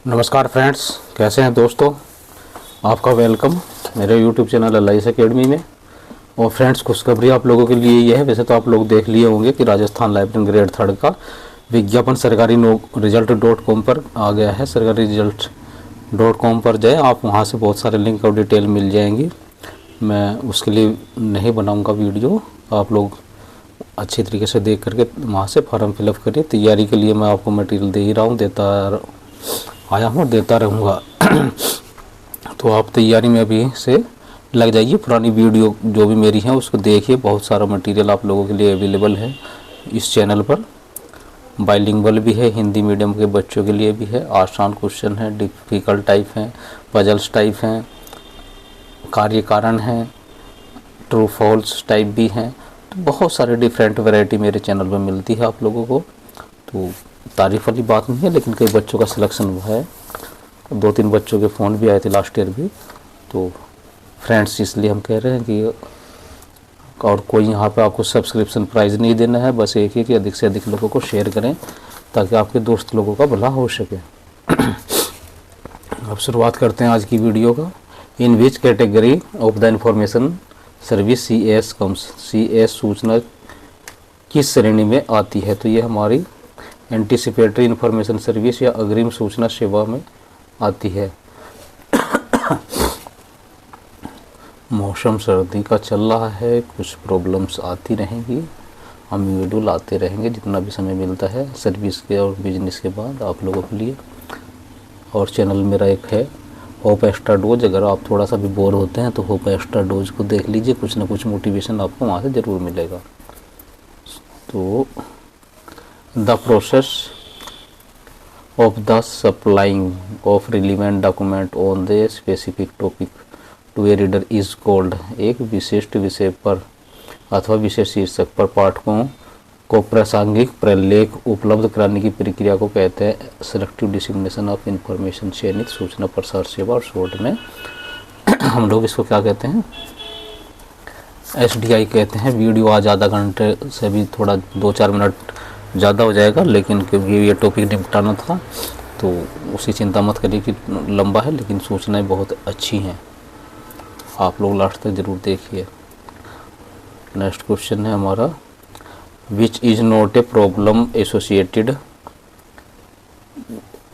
नमस्कार फ्रेंड्स, कैसे हैं दोस्तों। आपका वेलकम मेरे यूट्यूब चैनल LIS एकेडमी में। और फ्रेंड्स, खुशखबरी आप लोगों के लिए ये है, वैसे तो आप लोग देख लिए होंगे कि राजस्थान लाइब्रेरी ग्रेड 3 का विज्ञापन सरकारी रिजल्ट.com पर आ गया है। सरकारी रिजल्ट.com पर जाए आप, वहाँ से बहुत सारे लिंक और डिटेल मिल जाएंगी। मैं उसके लिए नहीं बनाऊँगा वीडियो, आप लोग अच्छी तरीके से देख करके वहाँ से फॉर्म फिलअप करिए। तैयारी के लिए मैं आपको मटेरियल दे ही रहा हूँ, आया हूँ, देता रहूँगा। तो आप तैयारी में अभी से लग जाइए। पुरानी वीडियो जो भी मेरी है उसको देखिए, बहुत सारा मटेरियल आप लोगों के लिए अवेलेबल है इस चैनल पर। बाइलिंगुअल भी है, हिंदी मीडियम के बच्चों के लिए भी है, आसान क्वेश्चन है, डिफ़िकल्ट टाइप हैं, पजल्स टाइप हैं, कार्य कारण हैं, ट्रू फॉल्स टाइप भी हैं। तो बहुत सारे डिफरेंट वैरायटी मेरे चैनल पर मिलती है आप लोगों को। तो तारीफ़ वाली बात नहीं है, लेकिन कई बच्चों का सिलेक्शन हुआ है। 2-3 बच्चों के फ़ोन भी आए थे लास्ट ईयर भी। तो फ्रेंड्स, इसलिए हम कह रहे हैं कि और कोई यहाँ पे आपको सब्सक्रिप्शन प्राइस नहीं देना है, बस एक ही कि अधिक से अधिक लोगों को शेयर करें ताकि आपके दोस्त लोगों का भला हो सके। अब शुरुआत करते हैं आज की वीडियो का। In which category of the information service CS सूचना किस श्रेणी में आती है? तो ये हमारी एंटीसिपेटरी इंफॉर्मेशन सर्विस या अग्रिम सूचना सेवा में आती है। मौसम सर्दी का चल रहा है, कुछ प्रॉब्लम्स आती रहेंगी, हम वीडियो लाते रहेंगे जितना भी समय मिलता है सर्विस के और बिजनेस के बाद आप लोगों के लिए। और चैनल मेरा एक है होप एक्स्ट्रा डोज। अगर आप थोड़ा सा भी बोर होते हैं तो होप एक्स्ट्रा डोज को देख लीजिए, कुछ ना कुछ मोटिवेशन आपको वहाँ से ज़रूर मिलेगा। तो the process of the supplying of relevant document on the specific topic to a reader is called। एक विशिष्ट विषय पर अथवा विशेष शीर्षक पर पाठकों को प्रासंगिक प्रलेख उपलब्ध कराने की प्रक्रिया को कहते हैं सेलेक्टिव डिसेमिनेशन ऑफ इंफॉर्मेशन, चयनित सूचना प्रसार सेवा। और शॉर्ट में हम लोग इसको क्या कहते हैं? SDI कहते हैं। वीडियो आज आधा घंटे से भी थोड़ा 2-4 मिनट ज़्यादा हो जाएगा, लेकिन क्योंकि ये टॉपिक निपटाना था तो उसी चिंता मत करिए कि लंबा है, लेकिन सूचनाएं बहुत अच्छी हैं। आप लोग लास्ट तक ज़रूर देखिए। नेक्स्ट क्वेश्चन है हमारा, which is not a problem associated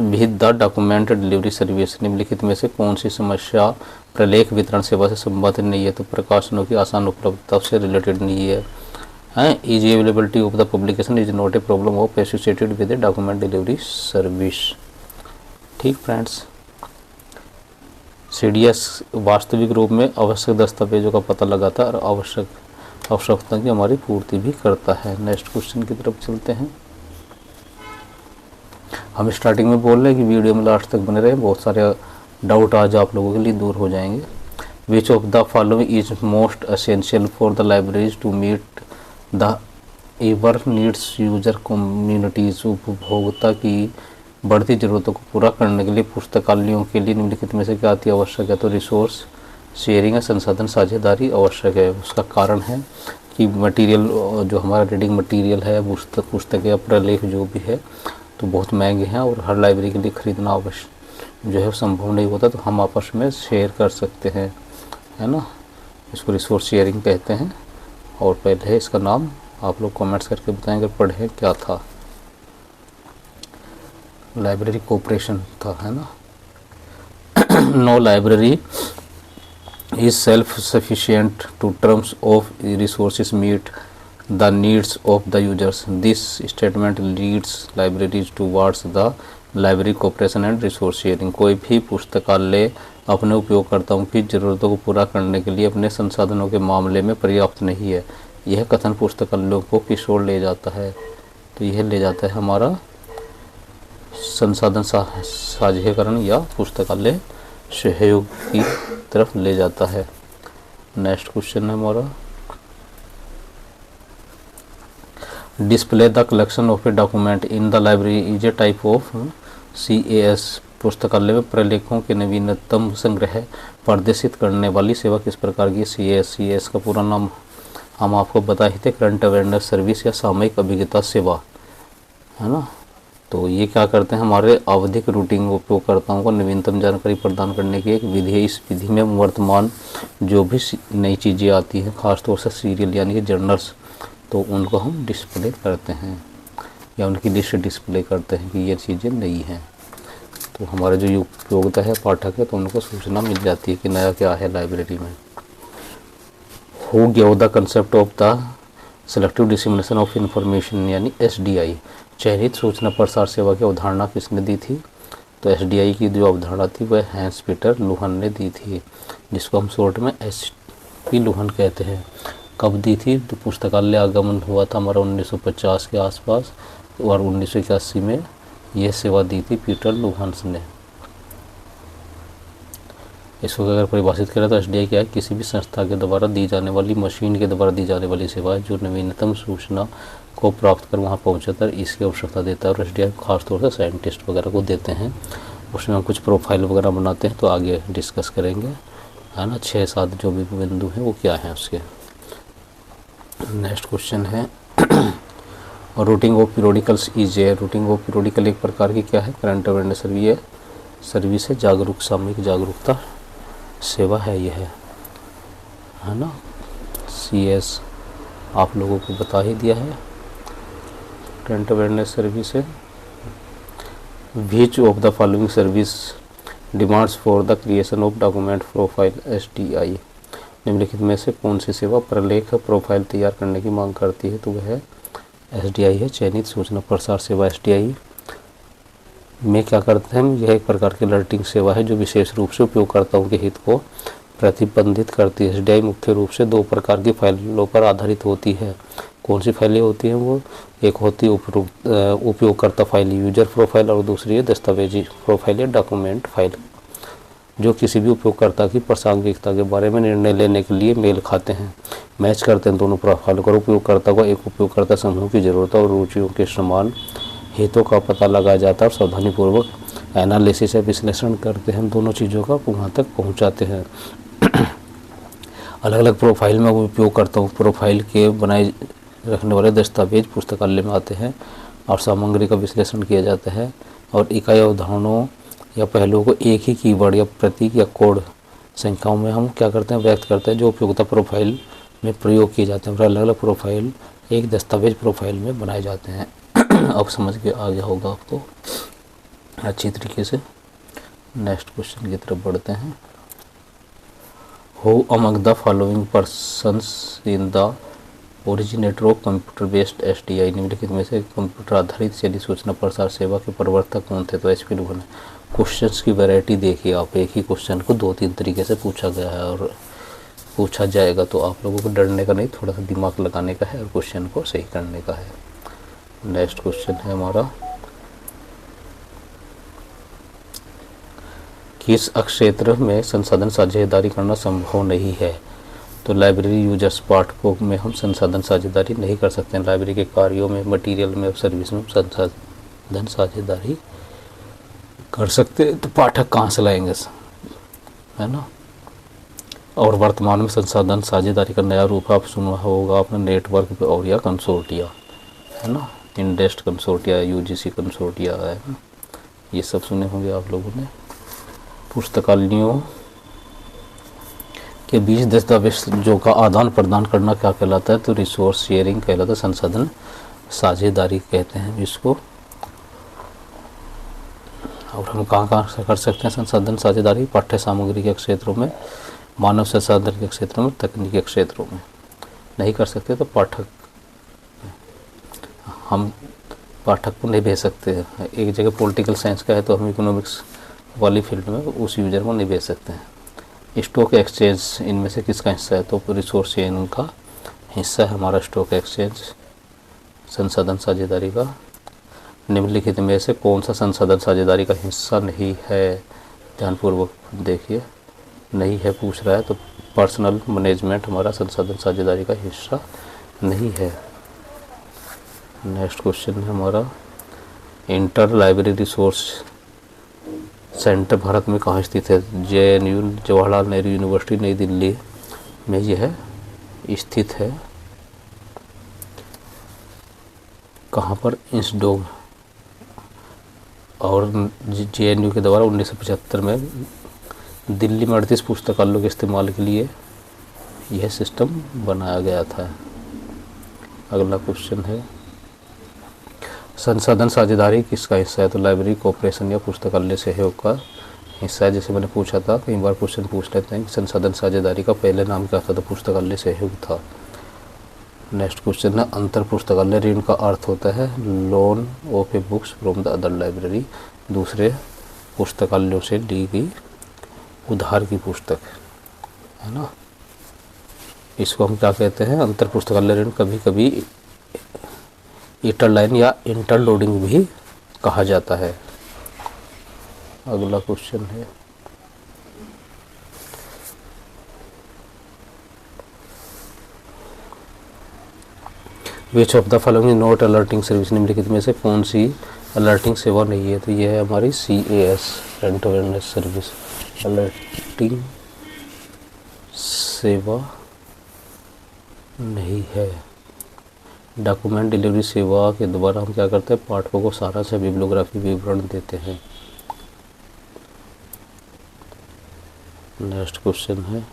with the document delivery service. निम्नलिखित में से कौन सी समस्या प्रलेख वितरण सेवा से संबंधित नहीं है? तो प्रकाशनों की आसान उपलब्धता से रिलेटेड नहीं है। Easy availability of the publication is not a problem of associated with a document delivery service। ठीक फ्रेंड्स, CDS वास्तविक रूप में आवश्यक दस्तावेजों का पता लगाता है और आवश्यकता की हमारी पूर्ति भी करता है। नेक्स्ट क्वेश्चन की तरफ चलते हैं। हम स्टार्टिंग में बोल रहे हैं कि वीडियो में लास्ट तक बने रहे, बहुत सारे डाउट आज आप लोगों के लिए दूर हो जाएंगे। Which of the following is most essential for the libraries to meet the ever needs user communities. उपभोक्ता की बढ़ती ज़रूरतों को पूरा करने के लिए पुस्तकालयों के लिए निम्नलिखित में से क्या अति आवश्यक है? तो रिसोर्स शेयरिंग या संसाधन साझेदारी आवश्यक है। उसका कारण है कि मटेरियल जो हमारा रीडिंग मटेरियल है, पुस्तक या प्रलेख जो भी है, तो बहुत महंगे हैं और हर लाइब्रेरी के लिए ख़रीदना आवश्यक जो है संभव नहीं होता। तो हम आपस में शेयर कर सकते हैं, है ना। इसको रिसोर्स शेयरिंग कहते हैं। और पहले इसका नाम आप लोग कमेंट्स करके बताएं अगर पढ़े क्या था। लाइब्रेरी कोऑपरेशन था, है ना। No library is self sufficient to terms of resources meet the needs of the users. This statement leads libraries towards the library cooperation and resource sharing. कोई भी पुस्तकालय अपने उपयोगकर्ताओं की ज़रूरतों को पूरा करने के लिए अपने संसाधनों के मामले में पर्याप्त नहीं है। यह कथन पुस्तकालयों को किस ओर ले जाता है? तो यह ले जाता है हमारा संसाधन साझीकरण या पुस्तकालय सहयोग की तरफ ले जाता है। नेक्स्ट क्वेश्चन है हमारा, display the collection of a document in the library is a type of CAS। पुस्तकालय में प्रलेखों के नवीनतम संग्रह प्रदर्शित करने वाली सेवा किस प्रकार की? CAS का पूरा नाम हम आपको बताए थे, करंट अवेयरनेस सर्विस या सामयिक अभिज्ञता सेवा, है ना। तो ये क्या करते हैं, हमारे आवधिक रूटिंग उपयोगकर्ताओं को नवीनतम जानकारी प्रदान करने की एक विधि है। इस विधि में वर्तमान जो भी नई चीज़ें आती हैं, खासतौर से सीरियल यानी कि जर्नल्स, तो उनको हम डिस्प्ले करते हैं या उनकी लिस्ट डिस्प्ले करते हैं कि ये चीज़ें नई हैं। तो हमारा जो उपयोगिता है पाठक है, तो उनको सूचना मिल जाती है कि नया क्या है लाइब्रेरी में। Who give the concept of the selective dissemination of information यानी SDI, चयनित सूचना प्रसार सेवा की अवधारणा किसने दी थी? तो SDI की जो अवधारणा थी वह हैंस पीटर लुहन ने दी थी, जिसको हम शॉर्ट में SP लुहन कहते हैं। कब दी थी? तो पुस्तकालय आगमन हुआ था हमारा 1950 के आसपास, और 1981 में यह सेवा दी थी पीटर लुहन्स ने। इसको अगर परिभाषित करें तो SDI क्या है? किसी भी संस्था के द्वारा दी जाने वाली, मशीन के द्वारा दी जाने वाली सेवा है जो नवीनतम सूचना को प्राप्त कर वहाँ पहुँचाता है, इसकी आवश्यकता देता है। और SDI खासतौर से साइंटिस्ट वगैरह को देते हैं। उसमें हम कुछ प्रोफाइल वगैरह बनाते हैं, तो आगे डिस्कस करेंगे, है ना। 6-7 जो भी बिंदु हैं वो क्या हैं उसके। नेक्स्ट क्वेश्चन है routing of periodicals is a. Routing of periodical एक प्रकार की क्या है? करंट अवेयरनेस सर्विस है, जागरूक सामयिक जागरूकता सेवा है यह, है ना। CS आप लोगों को बता ही दिया है, करंट अवेयरनेस सर्विस है। विच of the following service demands for the creation of document profile SDI, निम्नलिखित में से कौन सी सेवा प्रलेख प्रोफाइल तैयार करने की मांग करती है? तो वह SDI है, चयनित सूचना प्रसार सेवा। SDI में क्या करते हैं हम? यह एक प्रकार की अलर्टिंग सेवा है जो विशेष रूप से उपयोगकर्ताओं के हित को प्रतिबंधित करती है। SDI मुख्य रूप से 2 प्रकार की फाइलों पर आधारित होती है। कौन सी फाइलें होती हैं वो? एक होती है उपयोगकर्ता फाइल यूजर प्रोफाइल, और दूसरी है दस्तावेजी प्रोफाइल या डॉक्यूमेंट फाइल, जो किसी भी उपयोगकर्ता की प्रासंगिकता के बारे में निर्णय लेने के लिए मेल खाते हैं, मैच करते हैं दोनों प्रोफाइल को। उपयोगकर्ता को एक उपयोगकर्ता समूह की ज़रूरतों और रुचियों के समान हितों का पता लगाया जाता है और सावधानीपूर्वक एनालिसिस या विश्लेषण करते हैं, दोनों चीज़ों का वहाँ तक पहुँचाते हैं। अलग अलग प्रोफाइल में उपयोगकर्ताओं प्रोफाइल के बनाए रखने वाले दस्तावेज पुस्तकालय में आते हैं और सामग्री का विश्लेषण किया जाता है, और इकाई अवधारणाओं या पहलुओं को एक ही कीवर्ड या प्रतीक या कोड संख्याओं में हम क्या करते हैं? व्यक्त करते हैं, जो उपयोगिता प्रोफाइल में प्रयोग किए जाते हैं। और अलग अलग प्रोफाइल एक दस्तावेज प्रोफाइल में बनाए जाते हैं। अब समझ के आ गया होगा आपको अच्छी तरीके से। नेक्स्ट क्वेश्चन की तरफ बढ़ते हैं। Who among the following persons in the originator of computer based SDI, निम्नलिखित में से कंप्यूटर आधारित चयनित सूचना प्रसार सेवा के प्रवर्तक कौन थे? तो SP लुहन। क्वेश्चंस की वैरायटी देखिए आप, एक ही क्वेश्चन को 2-3 तरीके से पूछा गया है और पूछा जाएगा, तो आप लोगों को डरने का नहीं, थोड़ा सा दिमाग लगाने का है और क्वेश्चन को सही करने का है। नेक्स्ट क्वेश्चन है हमारा, किस क्षेत्र में संसाधन साझेदारी करना संभव नहीं है? तो लाइब्रेरी यूजर्स पाठकों में हम संसाधन साझेदारी नहीं कर सकते हैं। लाइब्रेरी के कार्यों में, मटेरियल में, सर्विस में संसाधन साझेदारी कर सकते हैं, तो पाठक कहाँ से लाएंगे, है ना। और वर्तमान में संसाधन साझेदारी का नया रूप आप सुना होगा आपने, नेटवर्क और या कंसोर्टिया, है ना। इंडेस्ट कंसोर्टिया, UGC कंसोर्टिया है ना, ये सब सुने होंगे आप लोगों ने। पुस्तकालयों के बीच दस्तावेजों का आदान प्रदान करना क्या कहलाता है? तो रिसोर्स शेयरिंग कहलाता है, संसाधन साझेदारी कहते हैं इसको। और हम कहाँ कहाँ से कर सकते हैं संसाधन साझेदारी? पाठ्य सामग्री के क्षेत्रों में, मानव संसाधन के क्षेत्रों में, तकनीकी के क्षेत्रों में। नहीं कर सकते तो हम पाठक को नहीं भेज सकते। एक जगह पॉलिटिकल साइंस का है तो हम इकोनॉमिक्स वाली फील्ड में उस यूजर को नहीं भेज सकते हैं। स्टॉक एक्सचेंज इनमें से किसका हिस्सा है? तो रिसोर्स चेन का हिस्सा है हमारा स्टॉक एक्सचेंज, संसाधन साझेदारी का। निम्नलिखित में से कौन सा संसाधन साझेदारी का हिस्सा नहीं है? ध्यानपूर्वक देखिए, नहीं है पूछ रहा है, तो पर्सनल मैनेजमेंट हमारा संसाधन साझेदारी का हिस्सा नहीं है। नेक्स्ट क्वेश्चन है हमारा, inter library resource centre Bharat में कहाँ स्थित है? JNU जवाहरलाल नेहरू यूनिवर्सिटी नई दिल्ली में यह स्थित है। कहाँ पर? इंसडोग और JNU के द्वारा 1975 में दिल्ली में 38 पुस्तकालयों के इस्तेमाल के लिए यह सिस्टम बनाया गया था। अगला क्वेश्चन है, संसाधन साझेदारी किसका हिस्सा है? तो लाइब्रेरी कॉर्पोरेशन या पुस्तकालय सहयोग का हिस्सा है। जैसे मैंने पूछा था, कई बार क्वेश्चन पूछ लेते हैं कि संसाधन साझेदारी का पहले नाम क्या था? तो पुस्तकालय सहयोग था। नेक्स्ट क्वेश्चन है, अंतर पुस्तकालय ऋण का अर्थ होता है loan of A books from the other library, दूसरे पुस्तकालयों से ली गई उधार की पुस्तक, है ना। इसको हम क्या कहते हैं? अंतर पुस्तकालय ऋण। कभी कभी इंटरलाइन या इंटरलोडिंग भी कहा जाता है। अगला क्वेश्चन है, विच of the following not alerting service, निम्नलिखित में से कौन सी अलर्टिंग सेवा नहीं है? तो यह है हमारी CAS rent awareness service. Alerting सेवा नहीं है। डॉक्यूमेंट डिलीवरी सेवा के द्वारा हम क्या करते हैं? पाठकों को सारांश या बिब्लियोग्राफी विवरण देते हैं। नेक्स्ट क्वेश्चन है,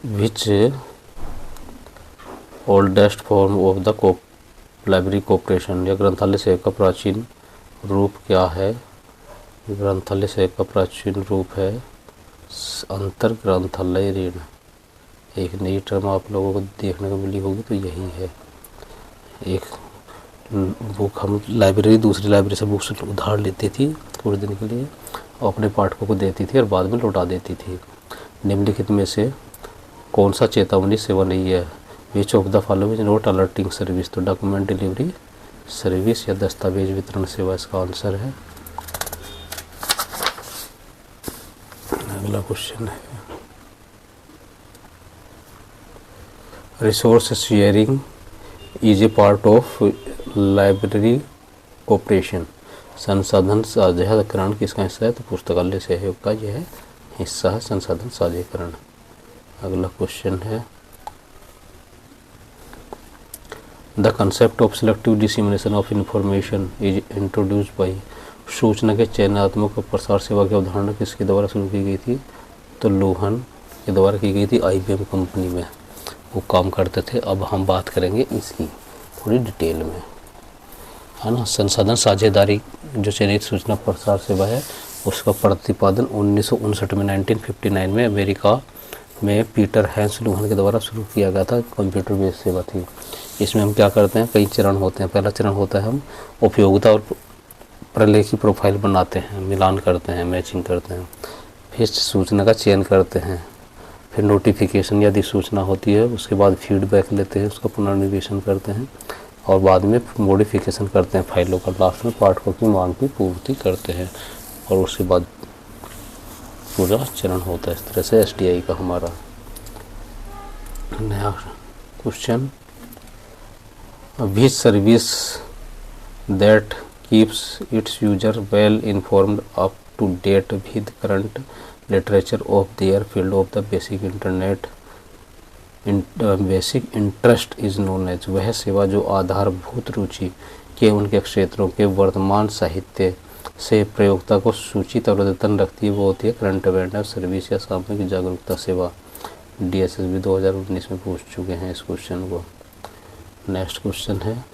which oldest form of the library corporation या ग्रंथालय सेवा का प्राचीन रूप क्या है? ग्रंथालय सेवा का प्राचीन रूप है अंतर ग्रंथालय ऋण। एक नई टर्म आप लोगों को देखने को मिली होगी, तो यही है। एक बुक हम लाइब्रेरी दूसरी लाइब्रेरी से बुक्स उधार लेती थी कुछ दिन के लिए और अपने पाठकों को देती थी और बाद में लौटा देती थी। निम्नलिखित में से कौन सा चेतावनी सेवा नहीं है? विच of the following is not alerting service, तो डॉक्यूमेंट डिलीवरी सर्विस या दस्तावेज वितरण सेवा इसका आंसर है। अगला क्वेश्चन है, resource sharing is a part of library corporation, संसाधन साझेकरण किसका हिस्सा है? तो पुस्तकालय सहयोग का यह हिस्सा है संसाधन साझेकरण। अगला क्वेश्चन है, the concept of selective dissemination of information is introduced by, सूचना के चयनात्मक प्रसार सेवा की अवधारणा किसके द्वारा शुरू की गई थी? तो लोहन के द्वारा की गई थी। IBM कंपनी में वो काम करते थे। अब हम बात करेंगे इसकी थोड़ी डिटेल में, है ना। संसाधन साझेदारी जो चयनित सूचना प्रसार सेवा है उसका प्रतिपादन 1959 में 1959 में अमेरिका में पीटर हैंस लूहन के द्वारा शुरू किया गया था। कंप्यूटर बेस्ड सेवा थी। इसमें हम क्या करते हैं? कई चरण होते हैं। पहला चरण होता है हम उपयोगिता और प्रलेख की प्रोफाइल बनाते हैं, मिलान करते हैं, मैचिंग करते हैं। फिर सूचना का चयन करते हैं, फिर नोटिफिकेशन यदि सूचना होती है, उसके बाद फीडबैक लेते हैं, उसका पुनर्निवेशन करते हैं और बाद में मॉडिफिकेशन करते हैं फाइलों का। लास्ट में पाठकों की मांग की पूर्ति करते हैं और उसके बाद पूरा चरण होता है। इस तरह से STI का हमारा। नया question, which service that keeps its user well informed up to date with current literature of their field of the basic interest is known as, वह सेवा जो आधारभूत रुचि के उनके क्षेत्रों के वर्तमान साहित्य से प्रयोक्ता को सूचित और अद्यतन रखती है, वो होती है करंट अवेयरनेस सर्विस या सामूहिक जागरूकता सेवा। DSSB 2019 में पूछ चुके हैं इस क्वेश्चन को। नेक्स्ट क्वेश्चन है,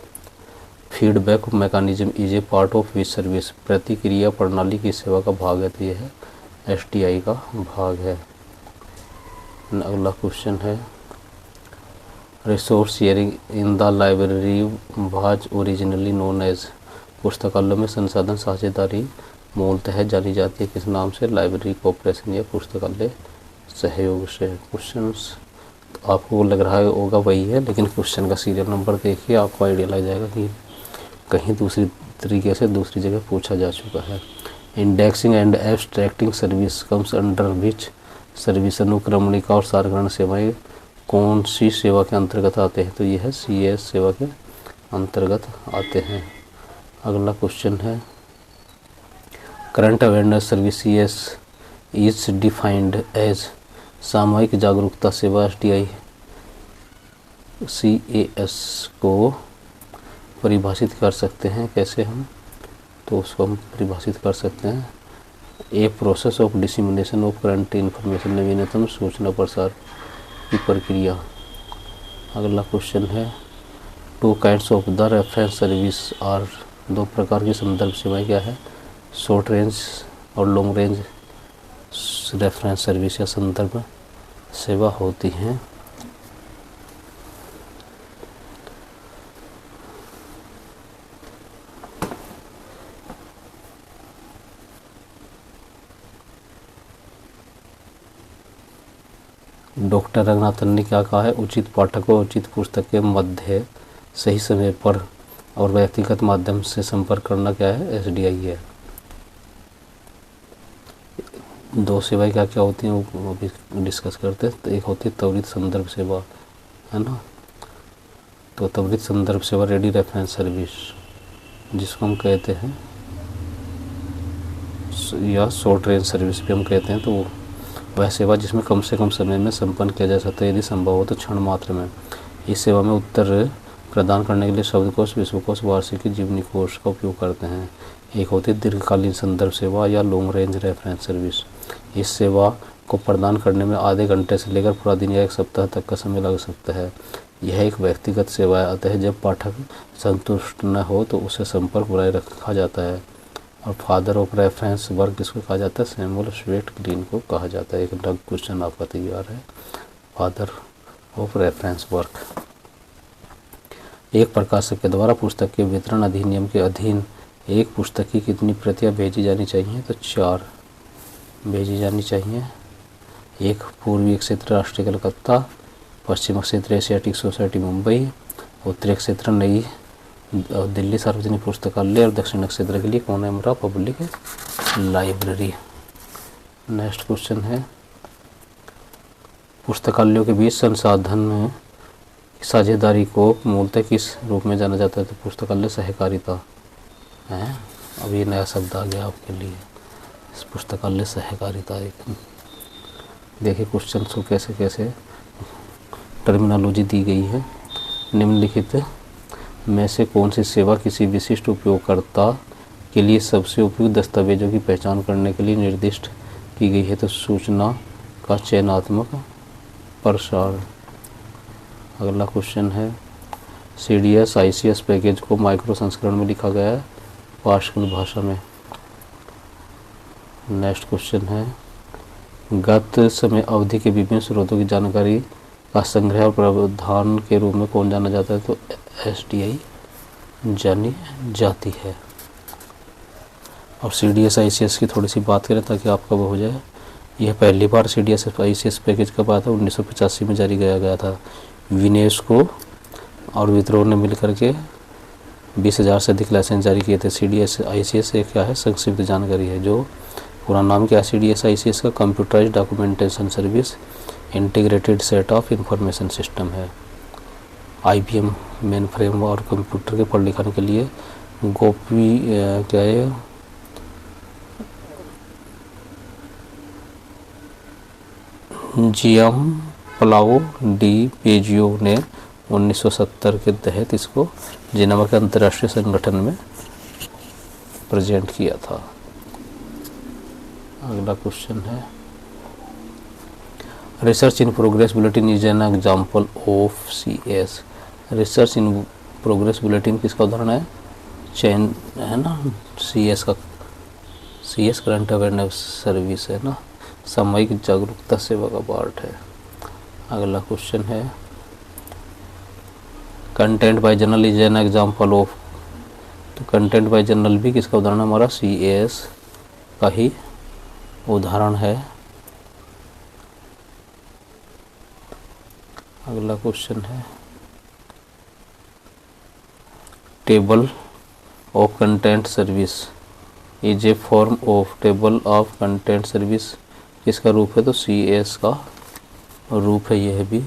feedback mechanism is a part of which service, प्रतिक्रिया प्रणाली की सेवा का भाग है। तो यह है STI का भाग है। अगला क्वेश्चन है, resource sharing in the library was originally known as, पुस्तकालयों में संसाधन साझेदारी मूलतः जानी जाती है किस नाम से? लाइब्रेरी कॉर्पोरेशन या पुस्तकालय सहयोग से। क्वेश्चंस तो आपको लग रहा होगा वही है, लेकिन क्वेश्चन का सीरियल नंबर देखिए, आपको आइडिया लग जाएगा कि कहीं दूसरी तरीके से दूसरी जगह पूछा जा चुका है। Indexing and abstracting service comes under which service, अनुक्रमणिका और सारग्रहण सेवाएं कौन सी सेवा के अंतर्गत आते हैं? तो यह है CAS सेवा के अंतर्गत आते हैं। अगला क्वेश्चन है, current awareness service CAS is defined as, सामूहिक जागरूकता सेवा STI CAS को परिभाषित कर सकते हैं कैसे हम? तो उसको हम परिभाषित कर सकते हैं a process of dissemination of current information, नवीनतम सूचना प्रसार की प्रक्रिया। अगला क्वेश्चन है two kinds of the reference service are, दो प्रकार की संदर्भ सेवाएं क्या है, शॉर्ट रेंज और लॉन्ग रेंज रेफरेंस सर्विस या संदर्भ सेवा होती हैं। डॉक्टर रंगनाथन ने क्या कहा है, उचित पाठक और उचित पुस्तक के मध्य सही समय पर और व्यक्तिगत माध्यम से संपर्क करना क्या है, SDI है। दो सेवाएं क्या क्या होती हैं वो भी डिस्कस करते हैं। तो एक होती है त्वरित संदर्भ सेवा, है ना, तो त्वरित संदर्भ सेवा रेडी रेफरेंस सर्विस जिसको हम कहते हैं, या शॉर्ट रेंज सर्विस भी हम कहते हैं। तो वह सेवा जिसमें कम से कम समय में संपन्न किया जा सकता है, यदि संभव हो तो क्षण मात्र में। इस सेवा में उत्तर प्रदान करने के लिए शब्दकोश, विश्वकोश, वार्षिकी, जीवनी कोश का उपयोग करते हैं। एक होती है दीर्घकालीन संदर्भ सेवा या लॉन्ग रेंज रेफरेंस सर्विस। इस सेवा को प्रदान करने में आधे घंटे से लेकर पूरा दिन या एक सप्ताह तक का समय लग सकता है। यह एक व्यक्तिगत सेवा है, अतः जब पाठक संतुष्ट न हो तो उसे संपर्क बनाए रखा जाता है। और फादर ऑफ रेफरेंस वर्क किसको कहा जाता है, सैमुअल स्वेट ग्रीन को कहा जाता है। एक नग क्वेश्चन आपका तैयार है, फादर ऑफ रेफरेंस वर्क। एक प्रकाशक के द्वारा पुस्तक के वितरण अधिनियम के अधीन एक पुस्तक की कितनी प्रतियां भेजी जानी चाहिए, तो 4 भेजी जानी चाहिए। एक पूर्वी क्षेत्र राष्ट्रीय कलकत्ता, पश्चिम क्षेत्र एशियाटिक सोसाइटी मुंबई, उत्तरी क्षेत्र नई दिल्ली सार्वजनिक पुस्तकालय, और दक्षिण क्षेत्र के लिए कौन है हमारा, पब्लिक लाइब्रेरी। नेक्स्ट क्वेश्चन है पुस्तकालयों के बीच संसाधन साझेदारी को मूलतः किस रूप में जाना जाता है, तो पुस्तकालय सहकारिता है। अब ये नया शब्द आ गया आपके लिए, इस पुस्तकालय सहकारिता। एक देखिए क्वेश्चन को कैसे कैसे टर्मिनोलॉजी दी गई है। निम्नलिखित में से कौन सी सेवा किसी विशिष्ट उपयोगकर्ता के लिए सबसे उपयुक्त दस्तावेजों की पहचान करने के लिए निर्दिष्ट की गई है, तो सूचना का चयनात्मक प्रसार। अगला क्वेश्चन है CDS ICS पैकेज को माइक्रो संस्करण में लिखा गया है, पास्कल भाषा में। नेक्स्ट क्वेश्चन है गत समय अवधि के विभिन्न स्रोतों की जानकारी का संग्रह और प्रावधान के रूप में कौन जाना जाता है, तो SDI जानी जाती है। और CDS ICS की थोड़ी सी बात करें ताकि आपका वो हो जाए। यह पहली बार CDS ICS पैकेज कब आया था, 1985 में जारी किया गया था। यूनेस्को और विप्रो ने मिलकर के 20,000 से अधिक लाइसेंस जारी किए थे। CDS ICS एक क्या है, संक्षिप्त जानकारी है। जो पूरा नाम क्या है CDS ICS का, computerised documentation service integrated set of information system है। IBM मेन फ्रेम और कंप्यूटर के पढ़ लिखने के लिए गोपी क्या है, जियम प्लाओ डी पेजियो ने 1970 के तहत इसको जिनेवा के अंतर्राष्ट्रीय संगठन में प्रेजेंट किया था। अगला क्वेश्चन है research in progress bulletin is an example of CS। Research in progress bulletin किसका उदाहरण है, चैन है ना, CS का, CS करंट अवेयरनेस सर्विस है ना, सामयिक जागरूकता सेवा का पार्ट है। अगला क्वेश्चन है content bye journal is an example of, तो कंटेंट बाय जर्नल भी किसका उदाहरण है, हमारा CS का ही उदाहरण है। अगला क्वेश्चन है table of content service is a form of table of content service किसका रूप है, तो CS का रूप है यह भी।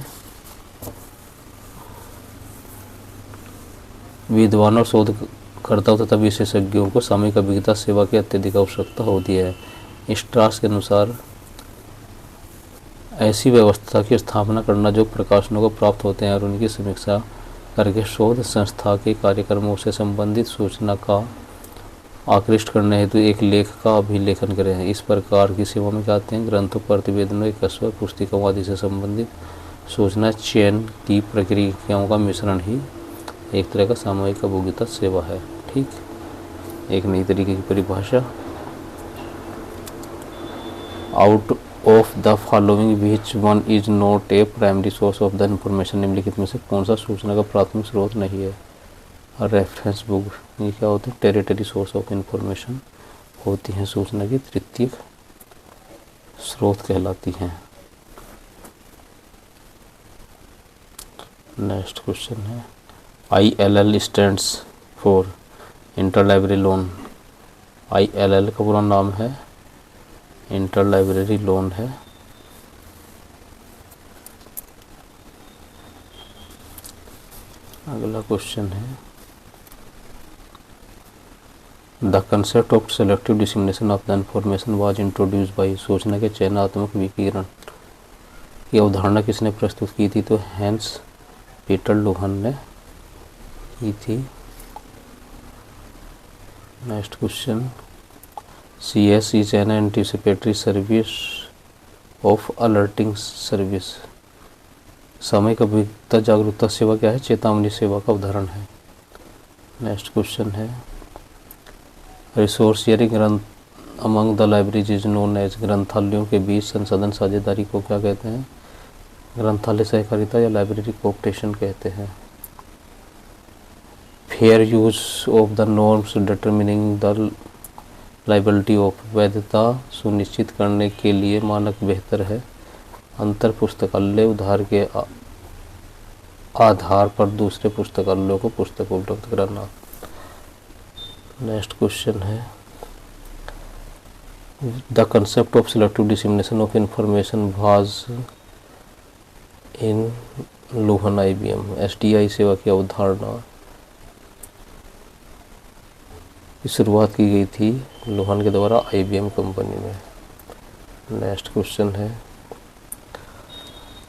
विद्वानों और शोधकर्ताओं तथा विशेषज्ञों को सामयिक अभिज्ञता सेवा की अत्यधिक आवश्यकता होती है। स्ट्रास के अनुसार ऐसी व्यवस्था की स्थापना करना जो प्रकाशनों को प्राप्त होते हैं और उनकी समीक्षा करके शोध संस्था के कार्यक्रमों से संबंधित सूचना का आकृष्ट करने हेतु एक लेख का अभिलेखन करें। इस प्रकार की सेवा में क्या आते हैं? ग्रंथों, प्रतिवेदनों, एक कस्बा, पुस्तिकाओं आदि से संबंधित सूचना चयन की प्रक्रियाओं का मिश्रण ही एक तरह का सामूहिक उपभोक्ता सेवा है। ठीक, एक नई तरीके की परिभाषा। Out of the following which one is not a primary source of the information, निम्नलिखित में से कौन सा सूचना का प्राथमिक स्रोत नहीं है? रेफरेंस बुक, ये क्या होते हैं? टेरिटरी सोर्स ऑफ इंफॉर्मेशन होती हैं, सूचना की तृतीयक स्रोत कहलाती हैं। नेक्स्ट क्वेश्चन है ILL stands for inter library loan. ILL का पूरा नाम है इंटर लाइब्रेरी लोन है। अगला क्वेश्चन है the concept of selective dissemination of the information was introduced by, सूचना के चयनात्मक विकिरण की अवधारणा किसने प्रस्तुत की थी? तो हैंस पीटर लूहन ने की थी। Next question CS is an anticipatory service of alerting service. सामयिक अभिज्ञता जागरूकता सेवा क्या है? चेतावनी सेवा का उदाहरण है। नेक्स्ट क्वेश्चन है resource sharing among the libraries is known as, ग्रंथालयों के बीच संसाधन साझेदारी को क्या कहते हैं? ग्रंथालय सहकारिता या लाइब्रेरी कोऑपरेशन कहते हैं। Fair use of the norms determining the liability of, वैधता सुनिश्चित करने के लिए मानक बेहतर है। अंतर पुस्तकालय उधार के आधार पर दूसरे पुस्तकालयों को पुस्तक उपलब्ध कराना। नेक्स्ट क्वेश्चन है the concept of selective dissemination of information was in Luhn IBM। SDI सेवा की अवधारणा की शुरुआत की गई थी लूहन के द्वारा IBM कंपनी में। नेक्स्ट क्वेश्चन है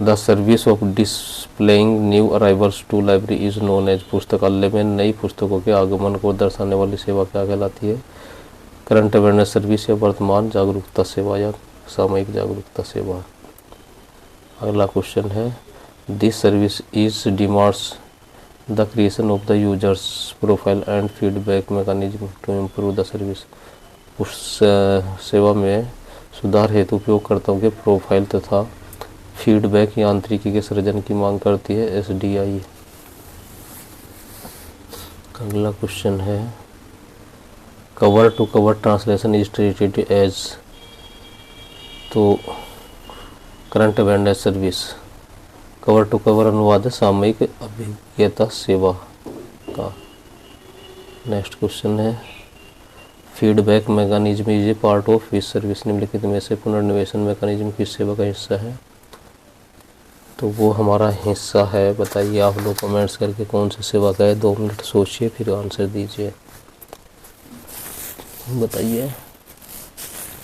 the service of displaying new arrivals to library is known as, पुस्तकालय में नई पुस्तकों के आगमन को दर्शाने वाली सेवा क्या कहलाती है? करंट अवेयरनेस सर्विस या वर्तमान जागरूकता सेवा या सामयिक जागरूकता सेवा। अगला क्वेश्चन है this service is demands the creation of the users profile and feedback mechanism to improve the service. उस सेवा में सुधार हेतु उपयोगकर्ताओं के प्रोफाइल तथा फीडबैक यांत्रिकी के सृजन की मांग करती है SDI। अगला क्वेश्चन है cover to cover translation is treated as, तो current awareness service cover to cover अनुवाद सामयिक अभिज्ञता सेवा का। नेक्स्ट क्वेश्चन है feedback mechanism is a part of which service, निम्नलिखित में से पुनर्निवेशन मैकेनिज्म किस सेवा का हिस्सा है? तो वो हमारा हिस्सा है। बताइए आप लोग कमेंट्स करके कौन सी सेवा का है। 2 मिनट सोचिए फिर आंसर दीजिए, बताइए।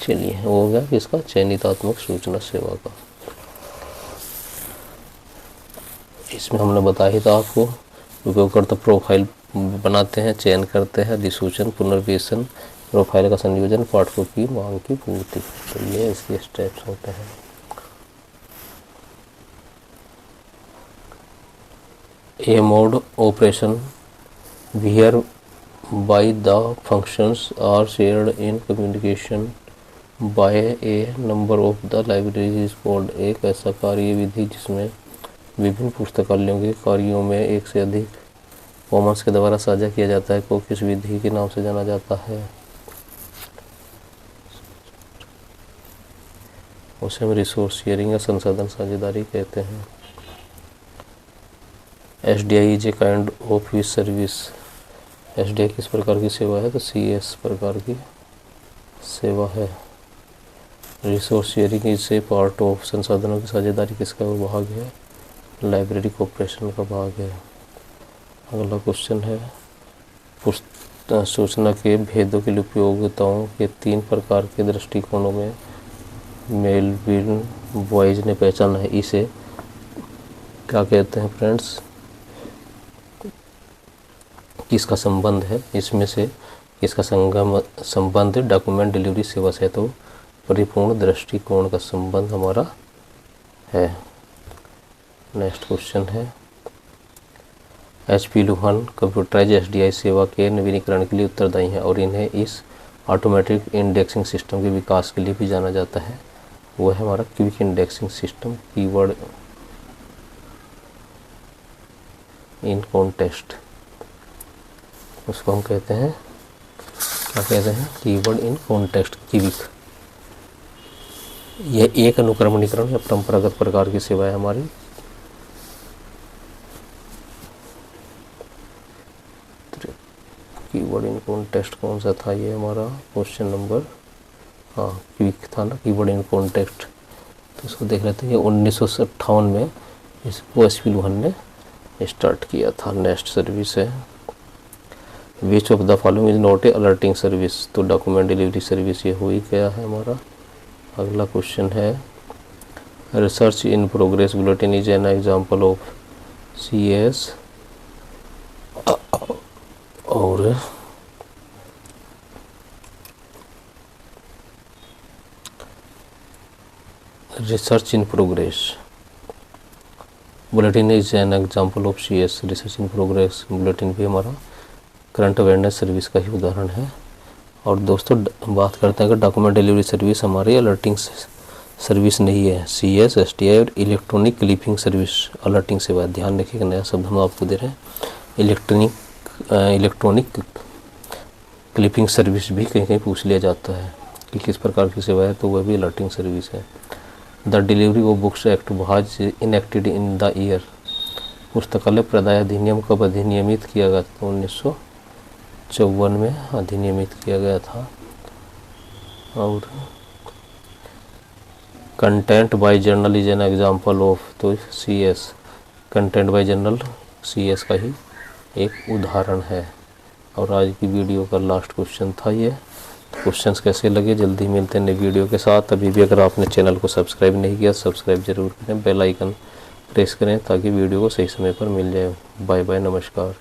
चलिए हो गया किसका? चयनितात्मक सूचना सेवा का। इसमें हमने बताया ही था आपको, उपयोगकर्ता प्रोफाइल बनाते हैं, चयन करते हैं, अधिसूचन, पुनर्वेशन, प्रोफाइल का संयोजन, पाठकों की मांग की पूर्ति। तो ये इसके स्टेप्स होते हैं। A mode operation whereby the functions are shared in communication by a number of the libraries is called, एक ऐसा कार्य विधि जिसमें विभिन्न पुस्तकालयों के कार्यों में एक से अधिक कॉमन्स के द्वारा साझा किया जाता है को किस विधि के नाम से जाना जाता है? उसे हम रिसोर्स शेयरिंग या संसाधन साझेदारी कहते हैं। SDI is a kind of which service, SDI किस प्रकार की सेवा है? तो CS प्रकार की सेवा है। Resource sharing is a part of, संसाधनों की साझेदारी किसका भाग है? लाइब्रेरी कोऑपरेशन का भाग है। अगला क्वेश्चन है सूचना के भेदों के लिए उपयोगिताओं के 3 प्रकार के दृष्टिकोणों में मेलविन बॉयज ने पहचाना है। इसे क्या कहते हैं फ्रेंड्स? किसका संबंध है? इसमें से इसका संबंध डॉक्यूमेंट डिलीवरी सेवा से तो परिपूर्ण दृष्टिकोण का संबंध हमारा है। नेक्स्ट क्वेश्चन है, HP लोहान कंप्यूटराइज SDI सेवा के नवीनीकरण के लिए उत्तरदायी है और इन्हें इस ऑटोमेटिक इंडेक्सिंग सिस्टम के विकास के लिए भी जाना जाता है। वो है हमारा quick indexing system, keyword in context, उसको हम कहते हैं, क्या कहते हैं, कीवर्ड इन कॉन्टेक्स्ट, क्विक। यह एक अनुक्रमणीकरण या परंपरागत प्रकार की सेवा है हमारी। कीवर्ड इन कॉन्टेक्स्ट कौन सा था, ये हमारा क्वेश्चन नंबर, हाँ क्विक था ना, कीवर्ड इन कॉन्टेक्स्ट। तो इसको देख लेते हैं, ये 1958 में इसको HP लोहान ने स्टार्ट किया था। नेक्स्ट सर्विस है, विच of the following is not a alerting service, तो डॉक्यूमेंट डिलीवरी सर्विस ये हुई क्या है हमारा। अगला क्वेश्चन है, research in progress bulletin is an example of CS और research in progress bulletin is an example of CS। Research in progress bulletin भी हमारा करंट अवेयरनेस सर्विस का ही उदाहरण है। और दोस्तों बात करते हैं कि डॉक्यूमेंट डिलीवरी सर्विस हमारी अलर्टिंग सर्विस नहीं है। CS SDI और इलेक्ट्रॉनिक क्लिपिंग सर्विस अलर्टिंग सेवा। ध्यान रखिए, नया शब्द हम आपको दे रहे हैं, इलेक्ट्रॉनिक क्लिपिंग सर्विस भी कहीं कहीं पूछ लिया जाता है कि किस प्रकार की सेवा है, तो वह भी अलर्टिंग सर्विस है। The delivery of books act was enacted in the year, पुस्तकालय प्रदाय अधिनियम कब अधिनियमित किया गया था, 1954 में अधिनियमित किया गया था। और content bye journal is an example of, तो CS content bye journal CS का ही एक उदाहरण है। और आज की वीडियो का लास्ट क्वेश्चन था ये। तो क्वेश्चंस कैसे लगे, जल्दी मिलते हैं नई वीडियो के साथ। अभी भी अगर आपने चैनल को सब्सक्राइब नहीं किया, सब्सक्राइब जरूर करें, बेल आइकन प्रेस करें ताकि वीडियो को सही समय पर मिल जाए। बाय बाय, नमस्कार।